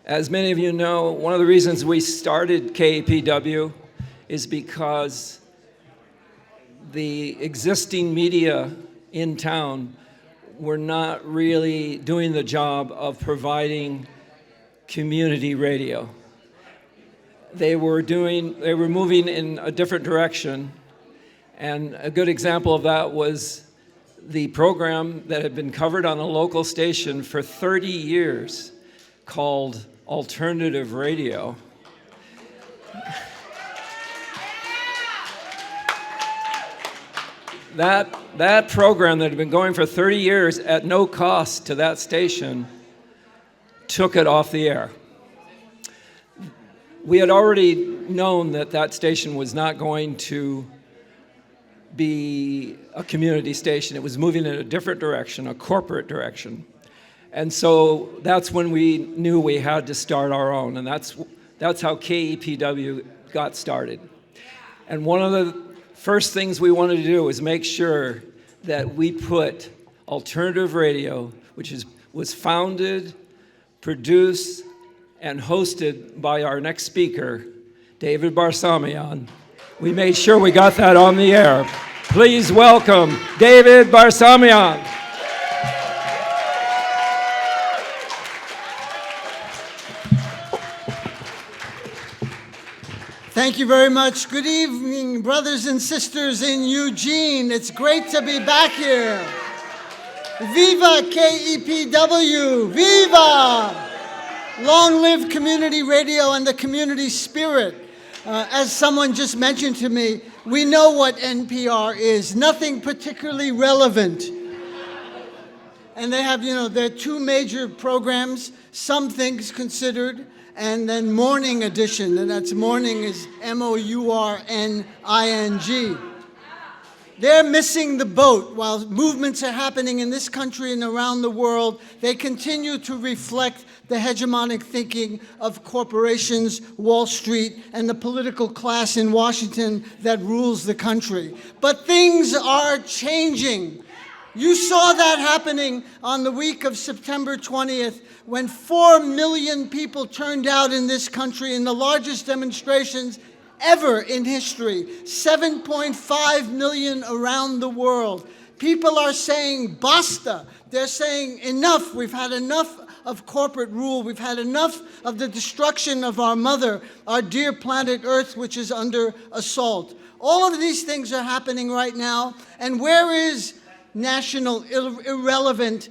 As many of you know, one of the reasons we started KEPW is because the existing media in town were not really doing the job of providing community radio. They were moving in a different direction, and a good example of that was the program that had been covered on a local station for 30 years called Alternative Radio. That program that had been going for 30 years at no cost to that station took it off the air. We had already known that that station was not going to be a community station. It was moving in a different direction, a corporate direction. And so that's when we knew we had to start our own, and that's how KEPW got started. And one of the first things we wanted to do was make sure that we put alternative radio, which was founded, produced, and hosted by our next speaker, David Barsamian. We made sure we got that on the air. Please welcome David Barsamian. Thank you very much. Good evening, brothers and sisters in Eugene. It's great to be back here. Viva KEPW! Viva! Long live community radio and the community spirit. As someone just mentioned to me, we know what NPR is. Nothing particularly relevant. And they have, their two major programs, Some Things Considered, and then Morning Edition, and that's morning is MOURNING. They're missing the boat. While movements are happening in this country and around the world, they continue to reflect the hegemonic thinking of corporations, Wall Street, and the political class in Washington that rules the country. But things are changing. You saw that happening on the week of September 20th when 4 million people turned out in this country in the largest demonstrations ever in history, 7.5 million around the world. People are saying basta. They're saying enough. We've had enough of corporate rule. We've had enough of the destruction of our mother, our dear planet Earth, which is under assault. All of these things are happening right now. And where is national irrelevant,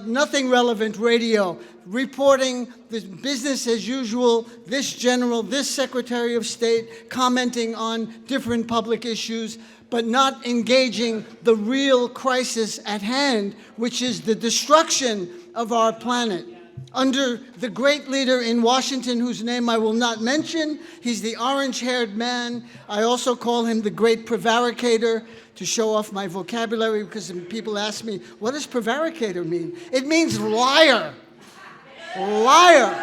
nothing relevant radio, reporting the business as usual, this general, this Secretary of State commenting on different public issues, but not engaging the real crisis at hand, which is the destruction of our planet. Under the great leader in Washington, whose name I will not mention, he's the orange-haired man. I also call him the great prevaricator, to show off my vocabulary, because people ask me, what does prevaricator mean? It means liar. Liar.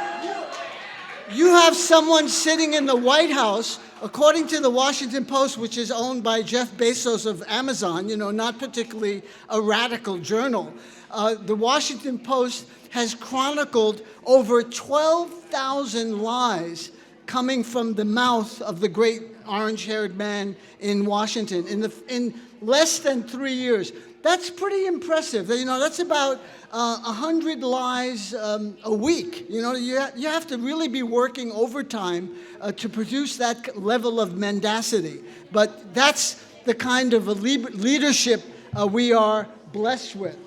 You have someone sitting in the White House, according to the Washington Post, which is owned by Jeff Bezos of Amazon, not particularly a radical journal. The Washington Post has chronicled over 12,000 lies coming from the mouth of the great orange-haired man in Washington in less than 3 years. That's pretty impressive. That's about 100 lies a week. You have to really be working overtime to produce that level of mendacity. But that's the kind of leadership we are blessed with.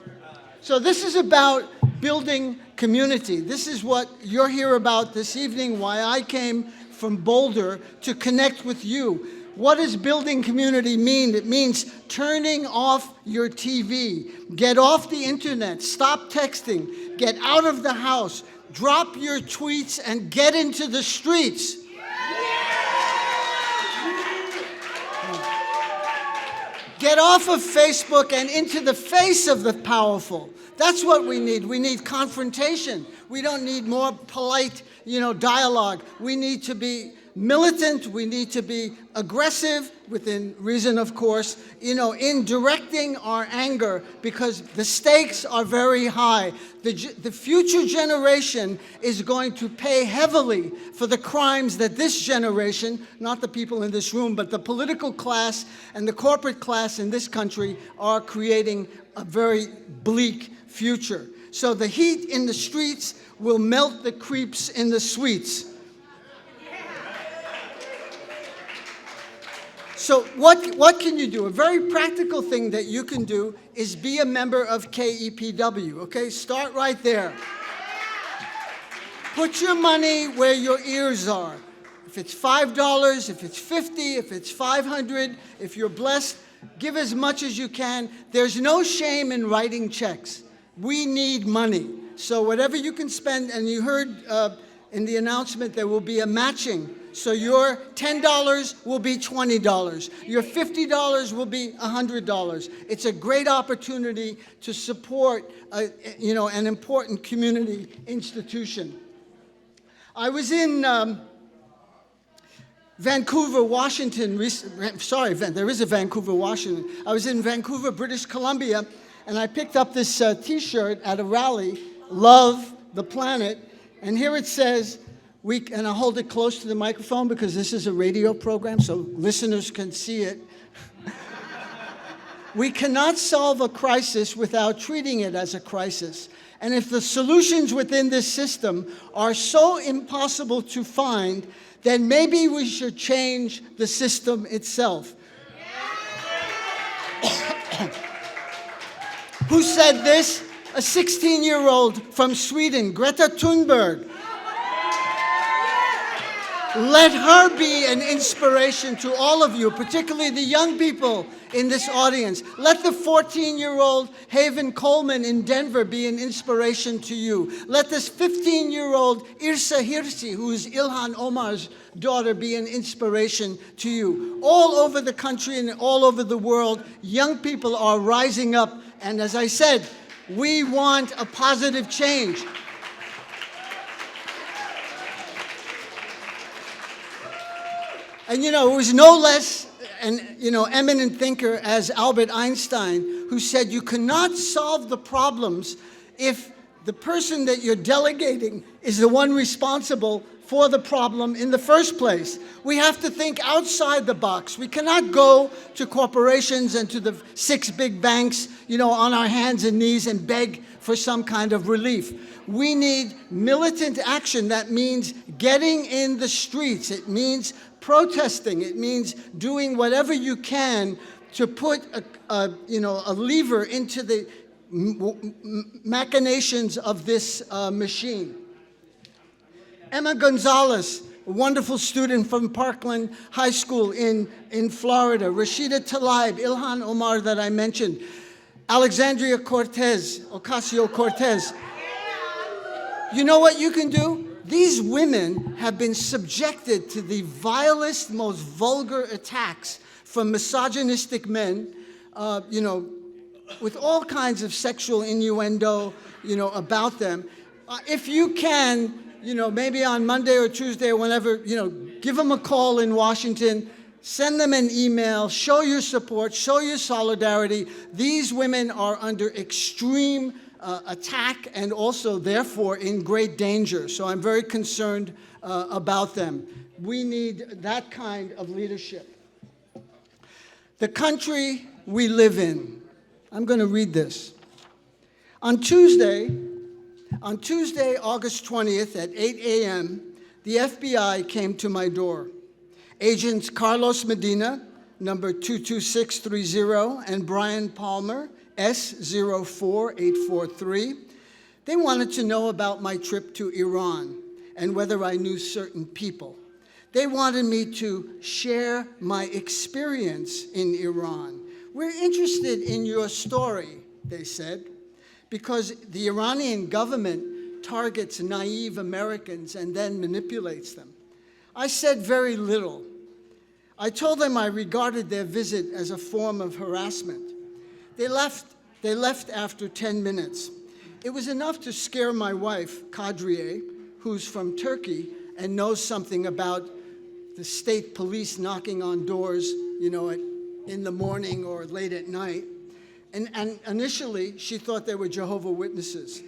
So this is about building community. This is what you're here about this evening, why I came from Boulder to connect with you. What does building community mean? It means turning off your TV, get off the internet, stop texting, get out of the house, drop your tweets, and get into the streets. Get off of Facebook and into the face of the powerful. That's what we need. We need confrontation. We don't need more polite, dialogue. We need to be militant, we need to be aggressive, within reason, of course, in directing our anger, because the stakes are very high. The future generation is going to pay heavily for the crimes that this generation, not the people in this room, but the political class and the corporate class in this country, are creating a very bleak future. So the heat in the streets will melt the creeps in the suites. So what can you do? A very practical thing that you can do is be a member of KEPW, okay? Start right there. Put your money where your ears are. If it's $5, if it's $50, if it's $500, if you're blessed, give as much as you can. There's no shame in writing checks. We need money. So whatever you can spend, and you heard in the announcement there will be a matching. So your $10 will be $20. Your $50 will be $100. It's a great opportunity to support an important community institution. I was in Vancouver, Washington. There is a Vancouver, Washington. I was in Vancouver, British Columbia, and I picked up this T-shirt at a rally, Love the Planet, and here it says, and I'll hold it close to the microphone because this is a radio program, so listeners can see it. We cannot solve a crisis without treating it as a crisis. And if the solutions within this system are so impossible to find, then maybe we should change the system itself. Who said this? A 16-year-old from Sweden, Greta Thunberg. Let her be an inspiration to all of you, particularly the young people in this audience. Let the 14-year-old Haven Coleman in Denver be an inspiration to you. Let this 15-year-old Irsa Hirsi, who is Ilhan Omar's daughter, be an inspiration to you. All over the country and all over the world, young people are rising up. And as I said, we want a positive change. And it was no less an eminent thinker as Albert Einstein, who said you cannot solve the problems if the person that you're delegating is the one responsible for the problem in the first place. We have to think outside the box. We cannot go to corporations and to the 6 big banks, on our hands and knees and beg for some kind of relief. We need militant action. That means getting in the streets. It means protesting. It means doing whatever you can to put a lever into the machinations of this machine. Emma Gonzalez, a wonderful student from Parkland High School in Florida. Rashida Tlaib, Ilhan Omar that I mentioned. Alexandria Ocasio-Cortez. You know what you can do? These women have been subjected to the vilest, most vulgar attacks from misogynistic men, with all kinds of sexual innuendo, about them. If you can, maybe on Monday or Tuesday or whenever, give them a call in Washington, send them an email, show your support, show your solidarity. These women are under extreme attack and also, therefore, in great danger. So I'm very concerned about them. We need that kind of leadership. The country we live in. I'm going to read this. On Tuesday, August 20th at 8 a.m., the FBI came to my door. Agents Carlos Medina, number 22630, and Brian Palmer, S04843, they wanted to know about my trip to Iran and whether I knew certain people. They wanted me to share my experience in Iran. We're interested in your story, they said, because the Iranian government targets naive Americans and then manipulates them. I said very little. I told them I regarded their visit as a form of harassment. They left after 10 minutes. It was enough to scare my wife, Kadriye, who's from Turkey and knows something about the state police knocking on doors, in the morning or late at night. And initially, she thought they were Jehovah's Witnesses.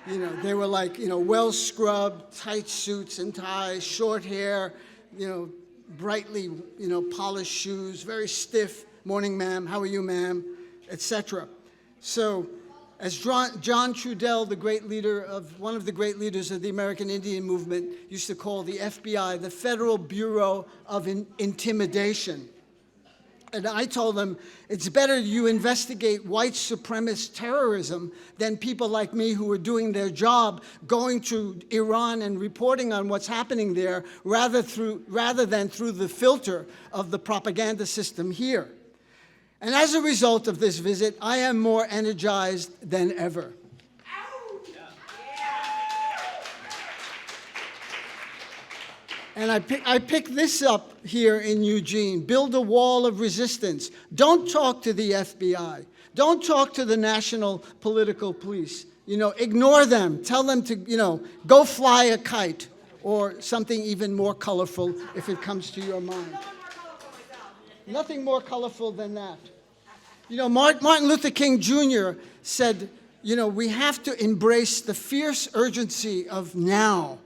They were like, well scrubbed, tight suits and ties, short hair, brightly, polished shoes, very stiff. Morning, ma'am. How are you, ma'am? Etc. So, as John Trudell, one of the great leaders of the American Indian movement, used to call the FBI, the Federal Bureau of Intimidation. And I told them, it's better you investigate white supremacist terrorism than people like me who are doing their job, going to Iran and reporting on what's happening there, rather than through the filter of the propaganda system here. And as a result of this visit, I am more energized than ever. And I picked this up here in Eugene. Build a wall of resistance. Don't talk to the FBI. Don't talk to the National Political Police. Ignore them. Tell them to, go fly a kite or something even more colorful if it comes to your mind. Nothing more colorful than that. Martin Luther King Jr. said, we have to embrace the fierce urgency of now.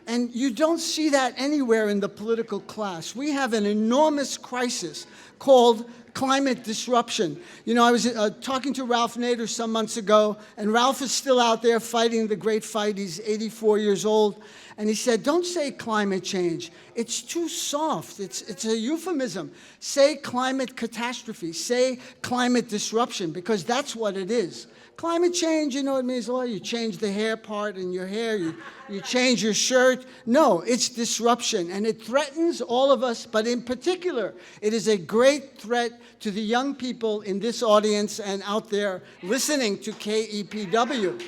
And you don't see that anywhere in the political class. We have an enormous crisis called climate disruption. I was talking to Ralph Nader some months ago, and Ralph is still out there fighting the great fight. He's 84 years old. And he said, don't say climate change. It's too soft. It's a euphemism. Say climate catastrophe. Say climate disruption, because that's what it is. Climate change, it means, you change the hair part in your hair, you change your shirt. No, it's disruption, and it threatens all of us, but in particular, it is a great threat to the young people in this audience and out there listening to KEPW.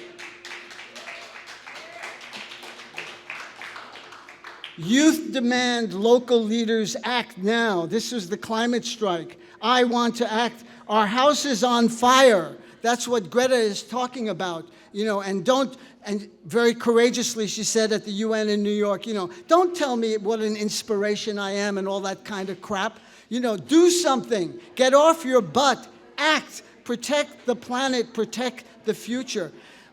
Youth demand local leaders act now. This was the climate strike. I want to act. Our house is on fire. That's what Greta is talking about, and very courageously she said at the UN in New York, don't tell me what an inspiration I am and all that kind of crap. Do something. Get off your butt. Act. Protect the planet. Protect the future.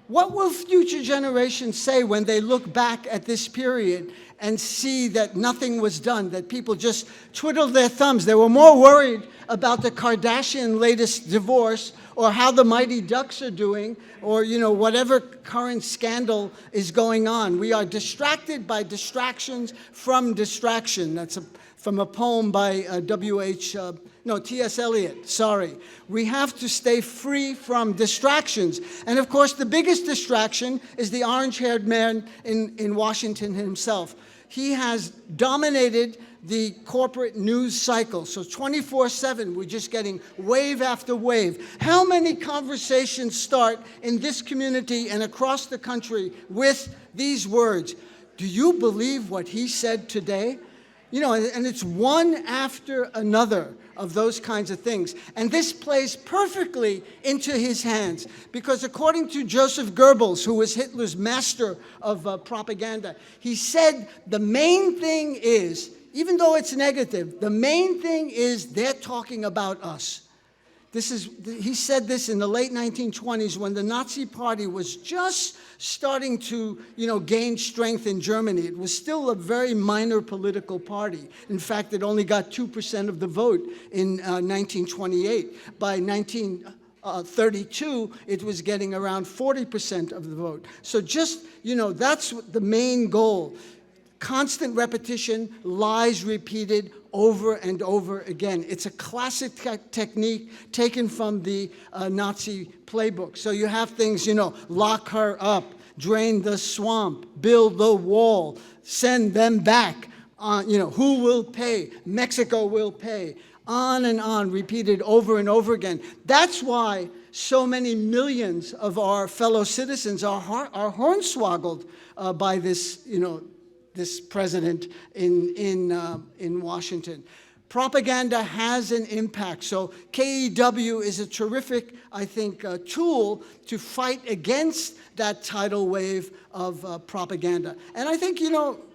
What will future generations say when they look back at this period and see that nothing was done, that people just twiddled their thumbs? They were more worried about the Kardashian latest divorce or how the Mighty Ducks are doing, or whatever current scandal is going on. We are distracted by distractions from distraction. That's from a poem by T.S. Eliot. Sorry. We have to stay free from distractions. And of course, the biggest distraction is the orange-haired man in Washington himself. He has dominated the corporate news cycle. So 24/7, we're just getting wave after wave. How many conversations start in this community and across the country with these words? Do you believe what he said today? And it's one after another of those kinds of things. And this plays perfectly into his hands, because according to Joseph Goebbels, who was Hitler's master of propaganda, he said the main thing is, even though it's negative, the main thing is they're talking about us. He said this in the late 1920s when the Nazi Party was just starting to, gain strength in Germany. It was still a very minor political party. In fact, it only got 2% of the vote in 1928. By 1932, it was getting around 40% of the vote. So just, that's the main goal. Constant repetition, lies repeated over and over again. It's a classic technique taken from the Nazi playbook. So you have things, lock her up, drain the swamp, build the wall, send them back. Who will pay? Mexico will pay. On and on, repeated over and over again. That's why so many millions of our fellow citizens are hornswoggled by this, this president in Washington. Propaganda has an impact. So KEW is a terrific, I think, tool to fight against that tidal wave of propaganda. And I think,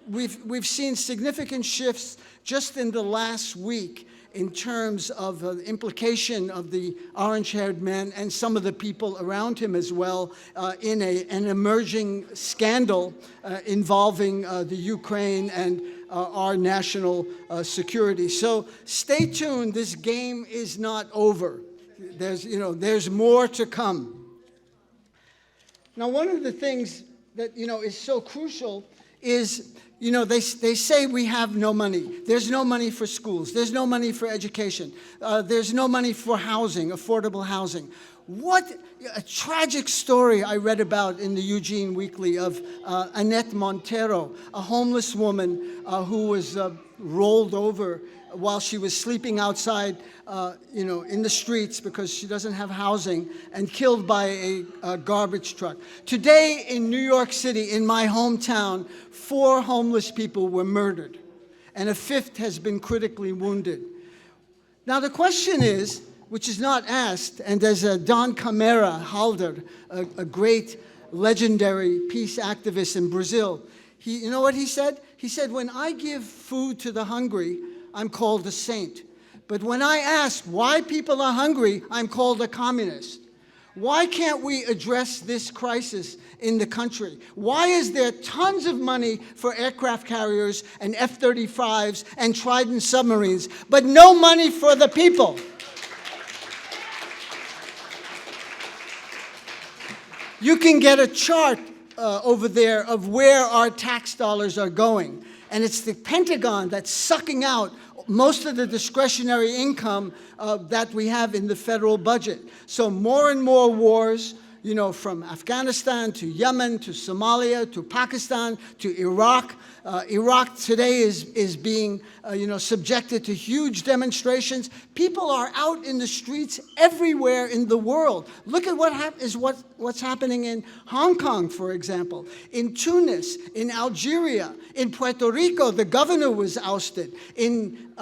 we've seen significant shifts just in the last week in terms of the implication of the orange-haired man and some of the people around him as well in an emerging scandal involving the Ukraine and our national security. So stay tuned. This game is not over. There's more to come. Now, one of the things that, is so crucial is, they say we have no money. There's no money for schools. There's no money for education. There's no money for housing, affordable housing. What a tragic story I read about in the Eugene Weekly of Annette Montero, a homeless woman who was rolled over while she was sleeping outside, in the streets because she doesn't have housing, and killed by a garbage truck. Today in New York City, in my hometown, 4 homeless people were murdered, and a 5th has been critically wounded. Now the question is, which is not asked, and there's Don Camara Halder, a great legendary peace activist in Brazil. You know what he said? He said, when I give food to the hungry, I'm called a saint. But when I ask why people are hungry, I'm called a communist. Why can't we address this crisis in the country? Why is there tons of money for aircraft carriers and F-35s and Trident submarines, but no money for the people? You can get a chart over there of where our tax dollars are going. And it's the Pentagon that's sucking out most of the discretionary income that we have in the federal budget. So more and more wars, from Afghanistan to Yemen to Somalia to Pakistan to Iraq. Iraq today is being, subjected to huge demonstrations. People are out in the streets everywhere in the world. Look at what's happening in Hong Kong, for example, in Tunis, in Algeria, in Puerto Rico. The governor was ousted. In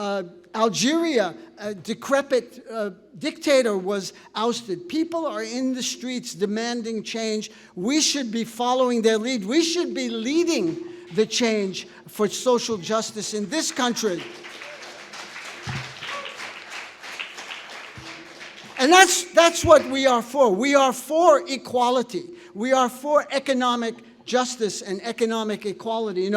Algeria, a decrepit dictator was ousted. People are in the streets demanding change. We should be following their lead. We should be leading the change for social justice in this country. And that's what we are for. We are for equality. We are for economic justice and economic equality.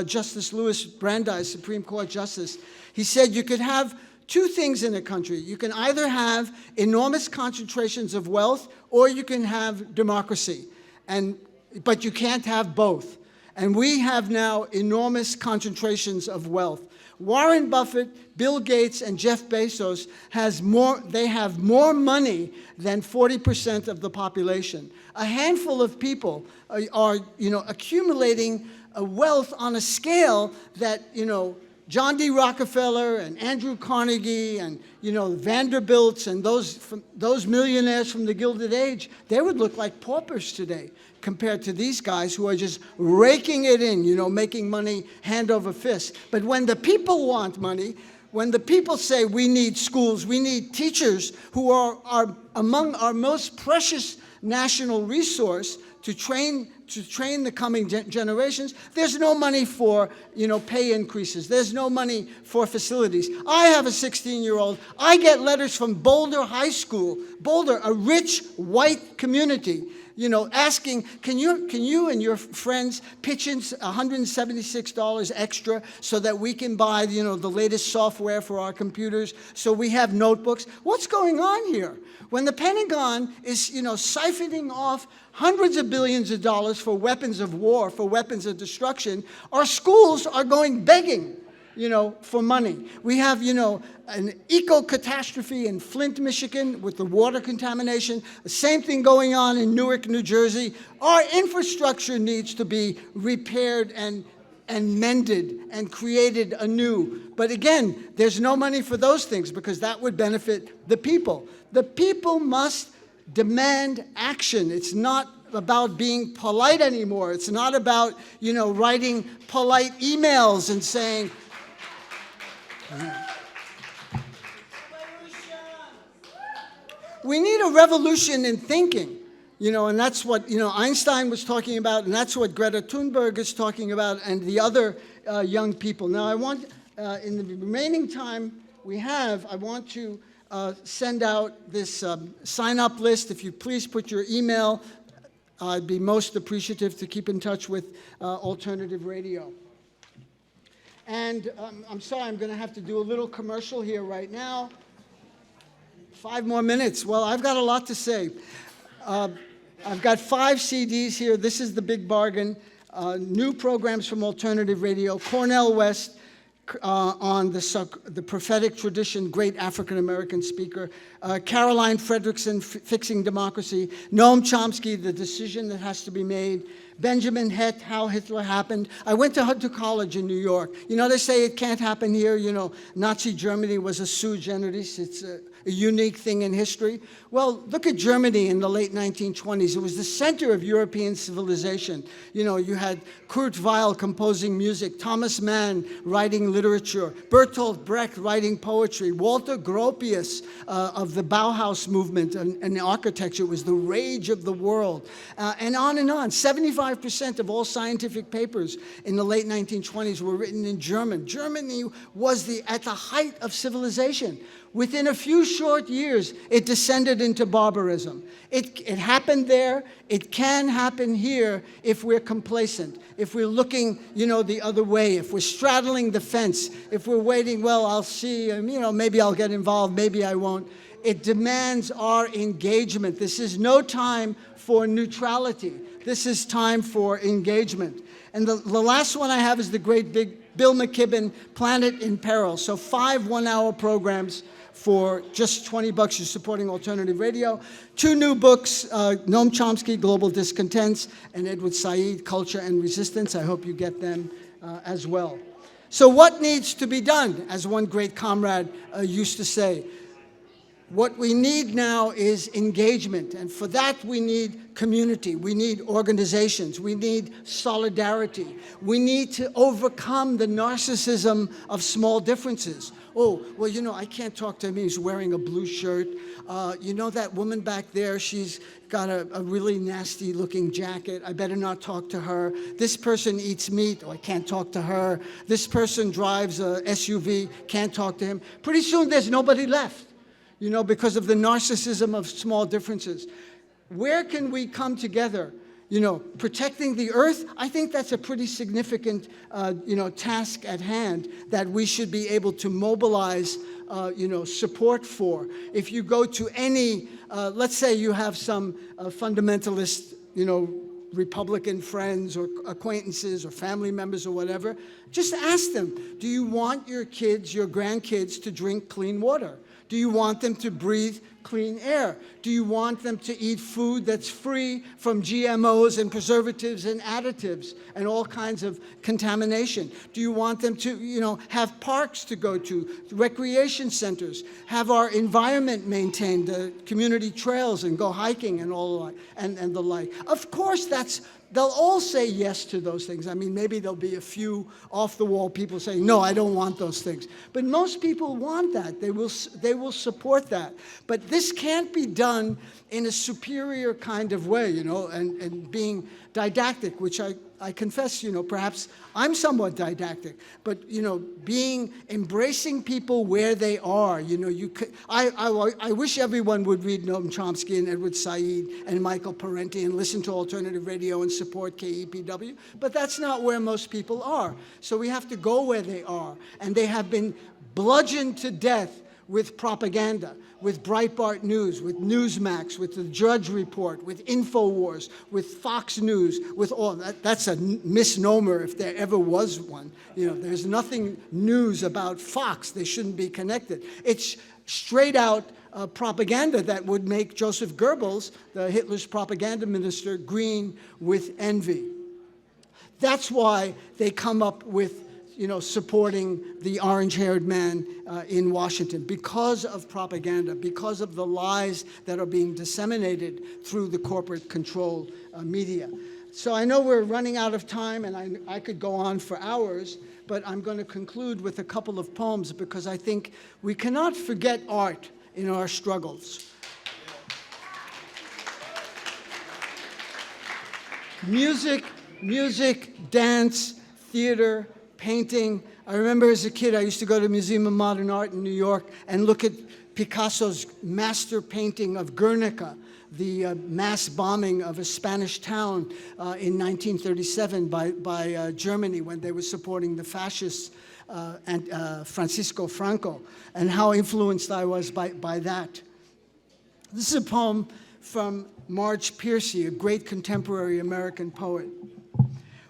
Justice Louis Brandeis, Supreme Court Justice, he said you could have 2 things in a country. You can either have enormous concentrations of wealth or you can have democracy. But you can't have both. And we have now enormous concentrations of wealth. Warren Buffett, Bill Gates, and Jeff Bezos have more money than 40% of the population. A handful of people are accumulating wealth on a scale that, John D. Rockefeller and Andrew Carnegie and, Vanderbilts and those millionaires from the Gilded Age, they would look like paupers today compared to these guys who are just raking it in, making money hand over fist. But when the people want money, when the people say we need schools, we need teachers who are among our most precious national resource to train the coming generations, there's no money for, pay increases. There's no money for facilities. I have a 16-year-old. I get letters from Boulder High School, Boulder, a rich white community, asking, can you and your friends pitch in $176 extra so that we can buy, the latest software for our computers, so we have notebooks? What's going on here? When the Pentagon is, siphoning off hundreds of billions of dollars for weapons of war, for weapons of destruction, our schools are going begging, for money. We have, an eco-catastrophe in Flint, Michigan with the water contamination. The same thing going on in Newark, New Jersey. Our infrastructure needs to be repaired and mended and created anew. But again, there's no money for those things because that would benefit the people. The people must demand action. It's not about being polite anymore. It's not about, writing polite emails and saying, We need a revolution in thinking, and that's what, Einstein was talking about, and that's what Greta Thunberg is talking about, and the other young people. Now, I want, in the remaining time we have, I want to send out this sign-up list. If you please put your email, I'd be most appreciative to keep in touch with Alternative Radio. And I'm sorry, I'm going to have to do a little commercial here right now. 5 more minutes. Well, I've got a lot to say. I've got 5 CDs here. This is the big bargain. New programs from Alternative Radio. Cornel West on the prophetic tradition, great African-American speaker. Caroline Fredrickson, Fixing Democracy. Noam Chomsky, The Decision That Has to Be Made. Benjamin Hett, How Hitler Happened. I went to college in New York. They say it can't happen here. Nazi Germany was a sui generis. It's a unique thing in history. Well, look at Germany in the late 1920s. It was the center of European civilization. You had Kurt Weill composing music, Thomas Mann writing literature, Bertolt Brecht writing poetry, Walter Gropius of the Bauhaus movement and architecture. It was the rage of the world. And on and on. 75% of all scientific papers in the late 1920s were written in German. Germany was at the height of civilization. Within a few short years, it descended into barbarism. It happened there. It can happen here if we're complacent, if we're looking, the other way, if we're straddling the fence, if we're waiting, well, I'll see, maybe I'll get involved, maybe I won't. It demands our engagement. This is no time for neutrality. This is time for engagement. And the last one I have is the great big Bill McKibben, Planet in Peril. So 5 one-hour programs for just $20. You're supporting Alternative Radio. 2 new books, Noam Chomsky, Global Discontents, and Edward Said, Culture and Resistance. I hope you get them as well. So what needs to be done, as one great comrade used to say? What we need now is engagement, and for that we need community, we need organizations, we need solidarity. We need to overcome the narcissism of small differences. Oh, well, I can't talk to him, he's wearing a blue shirt. That woman back there, she's got a really nasty looking jacket. I better not talk to her. This person eats meat. Oh, I can't talk to her. This person drives a SUV. Can't talk to him. Pretty soon there's nobody left, because of the narcissism of small differences. Where can we come together? Protecting the earth, I think that's a pretty significant, task at hand that we should be able to mobilize, support for. If you go to any, let's say you have some fundamentalist, Republican friends or acquaintances or family members or whatever, just ask them, do you want your kids, your grandkids to drink clean water? Do you want them to breathe clean air? Do you want them to eat food that's free from GMOs and preservatives and additives and all kinds of contamination? Do you want them to, have parks to go to, recreation centers, have our environment maintained, community trails, and go hiking and all and the like? Of course, they'll all say yes to those things. I mean, maybe there'll be a few off-the-wall people saying, no, I don't want those things. But most people want that. They will support that. But this can't be done in a superior kind of way, and being didactic, which I confess, perhaps I'm somewhat didactic, but, embracing people where they are, I wish everyone would read Noam Chomsky and Edward Said and Michael Parenti and listen to Alternative Radio and support KEPW, but that's not where most people are. So we have to go where they are, and they have been bludgeoned to death with propaganda, with Breitbart News, with Newsmax, with the Drudge Report, with InfoWars, with Fox News, with all that. That's a misnomer if there ever was one. There's nothing news about Fox. They shouldn't be connected. It's straight out propaganda that would make Joseph Goebbels, Hitler's propaganda minister, green with envy. That's why they come up with supporting the orange-haired man in Washington, because of propaganda, because of the lies that are being disseminated through the corporate control media. So I know we're running out of time, and I could go on for hours, but I'm going to conclude with a couple of poems because I think we cannot forget art in our struggles. music, dance, theater, painting. I remember as a kid, I used to go to the Museum of Modern Art in New York and look at Picasso's master painting of Guernica, the mass bombing of a Spanish town in 1937 by Germany when they were supporting the fascists and Francisco Franco, and how influenced I was by that. This is a poem from Marge Piercy, a great contemporary American poet.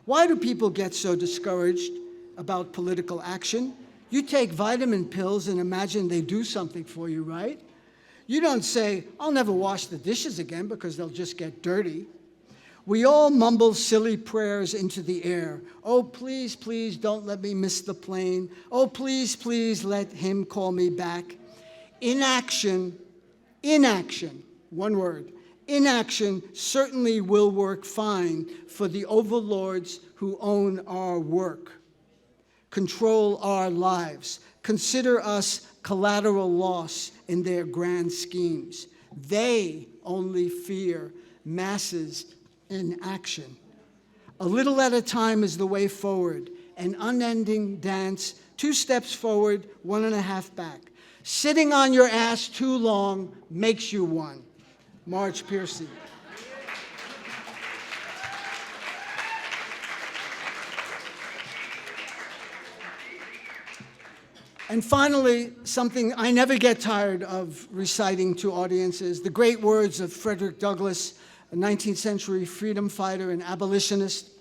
Why do people get so discouraged about political action? You take vitamin pills and imagine they do something for you, right? You don't say, I'll never wash the dishes again because they'll just get dirty. We all mumble silly prayers into the air. Oh, please, please don't let me miss the plane. Oh, please, please let him call me back. Inaction, one word, inaction certainly will work fine for the overlords who own our work, control our lives, consider us collateral loss in their grand schemes. They only fear masses in action. A little at a time is the way forward, an unending dance, 2 steps forward, 1.5 back. Sitting on your ass too long makes you one. Marge Piercy. And finally, something I never get tired of reciting to audiences, the great words of Frederick Douglass, a 19th century freedom fighter and abolitionist.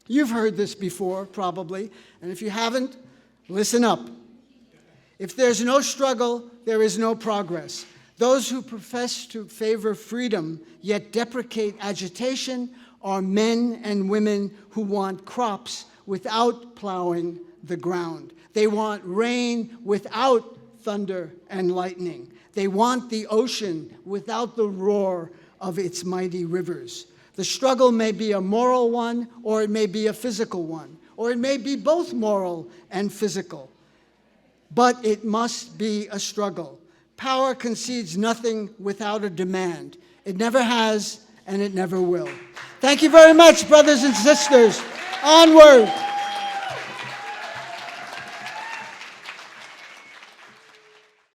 You've heard this before, probably, and if you haven't, listen up. If there's no struggle, there is no progress. Those who profess to favor freedom, yet deprecate agitation, are men and women who want crops without plowing the ground. They want rain without thunder and lightning. They want the ocean without the roar of its mighty rivers. The struggle may be a moral one, or it may be a physical one, or it may be both moral and physical. But it must be a struggle. Power concedes nothing without a demand. It never has, and it never will. Thank you very much, brothers and sisters. Onward.